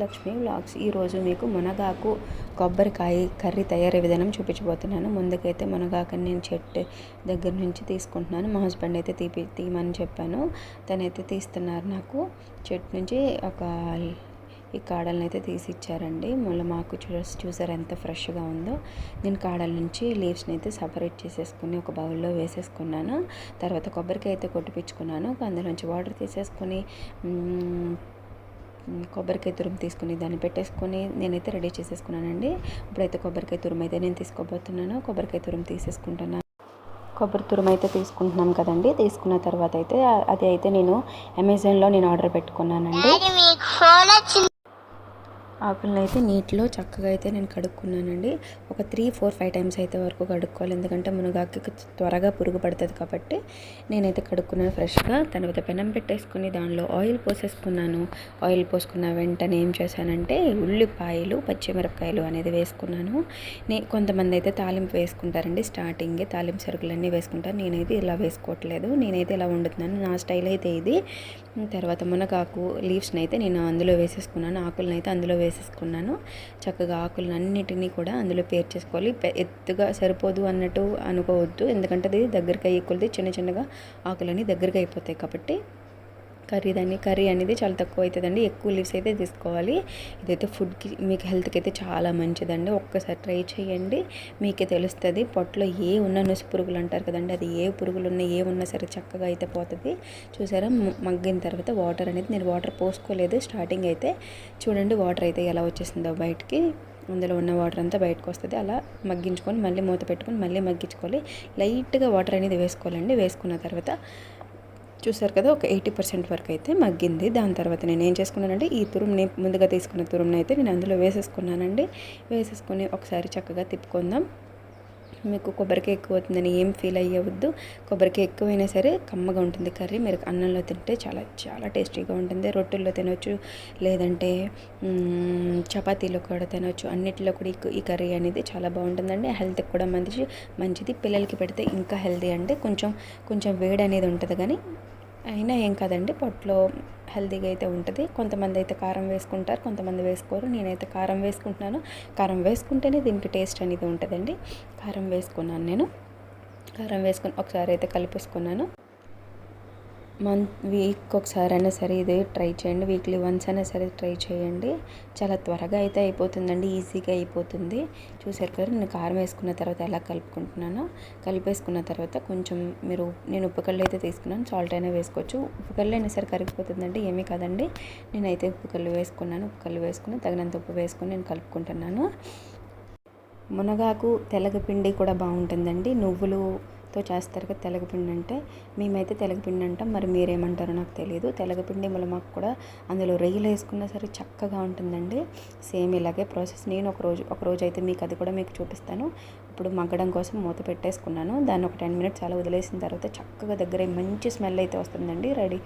Lakshmi vlogs. ఈరోజు మీకు మునగాకు కొబ్బరికాయ కర్రీ తయారీ విధానం చూపించబోతున్నాను. ముందుకైతే మునగాకుని నేను చెట్టు దగ్గర నుంచి తీసుకుంటున్నాను. మా హస్బెండ్ అయితే తీయమని చెప్పాను, తనైతే తీస్తున్నారు. నాకు చెట్టు నుంచి ఈ కాడలను అయితే తీసి ఇచ్చారండి. మళ్ళీ మాకు చూసారు ఎంత ఫ్రెష్గా ఉందో. నేను కాడల నుంచి లీవ్స్ని అయితే సపరేట్ చేసేసుకుని ఒక బౌల్లో వేసేసుకున్నాను. తర్వాత కొబ్బరికాయ అయితే కొట్టిపించుకున్నాను. అందులోంచి వాటర్ తీసేసుకొని కొబ్బరికాయ తురుము తీసుకుని దాన్ని పెట్టేసుకొని నేనైతే రెడీ చేసేసుకున్నానండి. ఇప్పుడైతే కొబ్బరికాయ తురుము అయితే నేను తీసుకోబోతున్నాను. కొబ్బరికాయ తురుము తీసేసుకుంటున్నాను. కొబ్బరి తురుము అయితే తీసుకుంటున్నాం కదండి. తీసుకున్న తర్వాత అయితే అది అయితే నేను అమెజాన్లో ఆర్డర్ పెట్టుకున్నానండి. ఆకులను అయితే నీటిలో చక్కగా అయితే నేను కడుక్కున్నానండి. ఒక 3-4-5 టైమ్స్ అయితే వరకు కడుక్కోవాలి, ఎందుకంటే మునగాకు త్వరగా పురుగు పడుతుంది కాబట్టి నేనైతే కడుక్కున్నాను ఫ్రెష్గా. తర్వాత పెనం పెట్టేసుకుని దానిలో ఆయిల్ పోసేసుకున్నాను. ఆయిల్ పోసుకున్న వెంటనే ఏం చేశానంటే ఉల్లిపాయలు, పచ్చిమిరపకాయలు అనేది వేసుకున్నాను. కొంతమంది అయితే తాలింపు వేసుకుంటారండి. స్టార్టింగే తాలింపు సరుకులన్నీ వేసుకుంటారు. నేనైతే ఇలా వేసుకోవట్లేదు. నేనైతే ఇలా వండుతున్నాను. నా స్టైల్ అయితే ఇది. తర్వాత మునగాకు లీవ్స్ని అయితే నేను అందులో వేసేసుకున్నాను. ఆకులను అయితే అందులో వేసేసుకున్నాను. చక్కగా ఆకులను అన్నిటినీ కూడా అందులో పేర్చేసుకోవాలి. ఎత్తుగా సరిపోదు అన్నట్టు అనుకోవద్దు, ఎందుకంటే అది దగ్గరికి అయ్యే చిన్న చిన్నగా ఆకులని దగ్గరికి అయిపోతాయి కాబట్టి కర్రీ అనేది చాలా తక్కువ అవుతుందండి. ఎక్కువ లీవ్స్ అయితే తీసుకోవాలి. ఇదైతే ఫుడ్కి మీకు హెల్త్కి అయితే చాలా మంచిదండి. ఒక్కసారి ట్రై చేయండి, మీకే తెలుస్తుంది. పొట్టలో ఏ ఉన్న నుసి పురుగులు అంటారు కదండి, అది ఏ పురుగులు ఉన్నా ఏ ఉన్నా సరే చక్కగా అయితే పోతుంది. చూసారా, మగ్గిన తర్వాత వాటర్ అనేది నేను వాటర్ పోసుకోలేదు స్టార్టింగ్ అయితే. చూడండి వాటర్ అయితే ఎలా వచ్చేసిందో బయటికి. అందులో ఉన్న వాటర్ అంతా బయటకు వస్తుంది. అలా మగ్గించుకొని మళ్ళీ మూత పెట్టుకొని మళ్ళీ మగ్గించుకోవాలి. లైట్గా వాటర్ అనేది వేసుకోవాలండి. వేసుకున్న తర్వాత చూసారు కదా, ఒక 80% వరకు అయితే మగ్గింది. దాని తర్వాత నేను ఏం చేసుకున్నానంటే ఈ తురుముని, ముందుగా తీసుకున్న తురుముని అయితే నేను అందులో వేసేసుకున్నానండి. వేసేసుకొని ఒకసారి చక్కగా తిప్పుకుందాం. మీకు కొబ్బరికాయ ఎక్కువ అవుతుందని ఏం ఫీల్ అయ్యవద్దు. కొబ్బరికాయ ఎక్కువైనా సరే కమ్మగా ఉంటుంది కర్రీ. మీరు అన్నంలో తింటే చాలా చాలా టేస్టీగా ఉంటుంది. రొట్టెల్లో తినవచ్చు, లేదంటే చపాతీలో కూడా తినవచ్చు. అన్నిటిలో కూడా ఈ కర్రీ అనేది చాలా బాగుంటుందండి. హెల్త్కి కూడా మంచిది. పిల్లలకి పెడితే ఇంకా హెల్తీ అండి. కొంచెం వేడి అనేది ఉంటుంది, కానీ అయినా ఏం కాదండి, పొట్టలో హెల్తీగా అయితే ఉంటుంది. కొంతమంది అయితే కారం వేసుకుంటారు, కొంతమంది వేసుకోరు. నేనైతే కారం వేసుకుంటున్నాను. కారం వేసుకుంటేనే దీనికి టేస్ట్ అనేది ఉంటుందండి. కారం వేసుకున్నాను నేను. కారం వేసుకొని ఒకసారి అయితే కలిపేసుకున్నాను. వీక్ ఒకసారి అయినా సరే ఇది ట్రై చేయండి. వీక్లీ వన్స్ అయినా సరే ట్రై చేయండి. చాలా త్వరగా అయితే అయిపోతుందండి, ఈజీగా అయిపోతుంది. చూసారు కదా, నేను కారం వేసుకున్న తర్వాత ఎలా కలుపుకుంటున్నానో. కలిపేసుకున్న తర్వాత కొంచెం నేను ఉప్పు కళ్ళు అయితే తీసుకున్నాను. సాల్ట్ అయినా వేసుకోవచ్చు. ఉప్పు కళ్ళు అయినా సరే కరిగిపోతుందండి, ఏమీ కాదండి. నేనైతే ఉప్పు కళ్ళు వేసుకున్నాను. ఉప్పు కళ్ళు వేసుకుని తగినంత ఉప్పు వేసుకొని నేను కలుపుకుంటున్నాను. మునగాకు తెలగపిండి కూడా బాగుంటుందండి. నువ్వులతో చేస్తారు కదా తెలగపిండి అంటే. మేమైతే తెలగపిండి అంటాం, మరి మీరేమంటారో నాకు తెలియదు. తెలగపిండి ములమాకు కూడా అందులో రొయ్యలు వేసుకున్నా సరే చక్కగా ఉంటుందండి. సేమ్ ఇలాగే ప్రాసెస్. నేను ఒకరోజు అయితే మీకు అది కూడా మీకు చూపిస్తాను. ఇప్పుడు మగ్గడం కోసం మూత పెట్టేసుకున్నాను. దాన్ని ఒక 10 minutes అలా వదిలేసిన తర్వాత చక్కగా దగ్గర మంచి స్మెల్ అయితే వస్తుందండి. రెడీ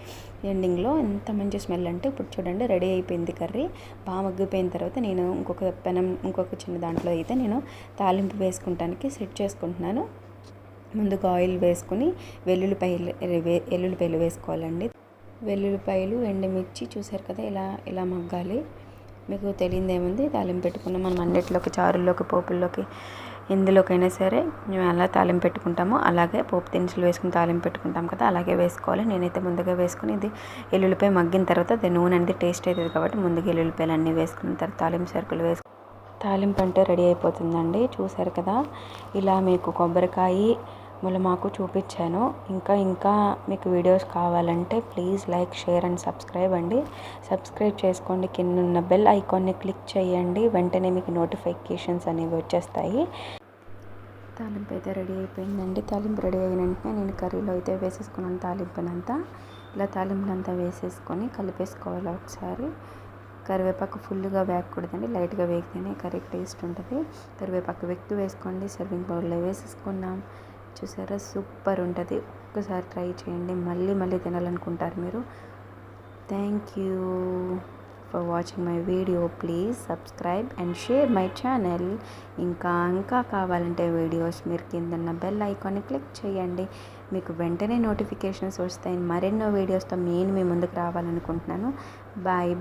ఎండింగ్లో ఎంత మంచి స్మెల్ అంటే, ఇప్పుడు చూడండి రెడీ అయిపోయింది కర్రీ. బాగా మగ్గిపోయిన తర్వాత నేను ఇంకొక చిన్న దాంట్లో అయితే నేను తాలింపు వేసుకుంటానికి సెట్ చేసుకుంటున్నాను. ముందుగా ఆయిల్ వేసుకొని వెల్లుల్లిపాయలు వేసుకోవాలండి. వెల్లుల్లిపాయలు, ఎండుమిర్చి చూసారు కదా, ఇలా మగ్గాలి. మీకు తెలియదు ఏముంది, తాలింపు పెట్టుకున్నాం మనం అన్నిటిలోకి, చారుల్లోకి, పోపుల్లోకి, ఎందులోకైనా సరే మేము ఎలా తాలింపు పెట్టుకుంటామో అలాగే పోపు దినుసులు వేసుకుని తాలింపు పెట్టుకుంటాం కదా, అలాగే వేసుకోవాలి. నేనైతే ముందుగా వేసుకుని ఇది ఎల్లుల్లిపాయ మగ్గిన తర్వాత అది నూనె అనేది టేస్ట్ అవుతుంది కాబట్టి ముందుగా ఎల్లుల్లిపాయలు అన్నీ వేసుకున్న తర్వాత తాలింపు సరుకులు తాలింపు అంటే రెడీ అయిపోతుందండి. చూసారు కదా, ఇలా మీకు కొబ్బరికాయ ములమాకు చూపించాను. ఇంకా మీకు వీడియోస్ కావాలంటే please like, share and subscribe అండి. సబ్స్క్రైబ్ చేసుకోండి. కింద ఉన్న బెల్ ఐకాన్ని క్లిక్ చేయండి. వెంటనే మీకు నోటిఫికేషన్స్ అనేవి వచ్చేస్తాయి. తాలింపు అయితే రెడీ అయిపోయిందండి. తాలింపు రెడీ అయిన వెంటనే నేను కర్రీలో అయితే వేసేసుకున్నాను తాలింపునంతా. ఇలా తాలింపునంతా వేసేసుకొని కలిపేసుకోవాలి ఒకసారి. కరివేపాకు ఫుల్గా వేయకూడదండి, లైట్గా వేగితేనే కర్రీకి టేస్ట్ ఉంటుంది. కరివేపాకు వేసుకోండి. సర్వింగ్ బౌల్లో వేసేసుకున్నాం. చూసారా, సూపర్ ఉంటుంది. ఒక్కసారి ట్రై చేయండి, మళ్ళీ తినాలనుకుంటారు మీరు. Thank you for watching my video. Please subscribe and share my channel. ఇంకా కావాలంటే వీడియోస్ మీరు కిందన్న బెల్ ఐకాన్ని క్లిక్ చేయండి. మీకు వెంటనే నోటిఫికేషన్స్ వస్తాయి. మరెన్నో వీడియోస్తో నేను మీ ముందుకు రావాలనుకుంటున్నాను. బాయ్.